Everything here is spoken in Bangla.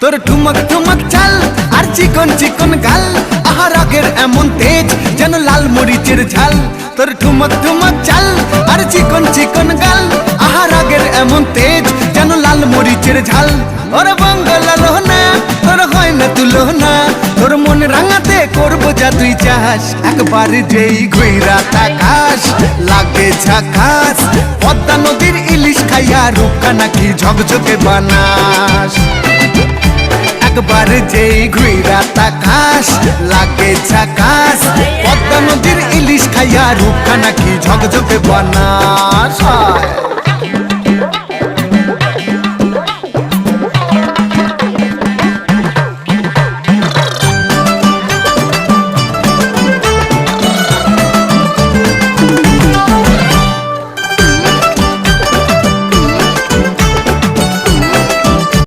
তোর ঠুমক ঠুমক চাল আর চিকন চিকন গাল, আহা রাগের এমন তেজ যেন লাল মরিচের ঝাল। তোর ঠুমক ঠুমক চাল আর চিকন চিকন গাল, আহা রাগের এমন তেজ যেন লাল মরিচের ঝাল। ওরে বাঙ্গালা লোহনা তোর হয় না তুলনা, তোর মন রাঙাতে করবো যা তুই চাস। একবার যেই ঘুইরা তাকাস লাগে ঝাকাস, পদ্মা নদীর ইলিশ খাইয়া রূপকা নাকি ঝকঝকে বানাস। একবার যেই ঘুইরা তাকাস লাগে ঝাকাস, পদ্মা নদীর ইলিশ খাইয়া রূপকা নাকি ঝকঝকে বানাস।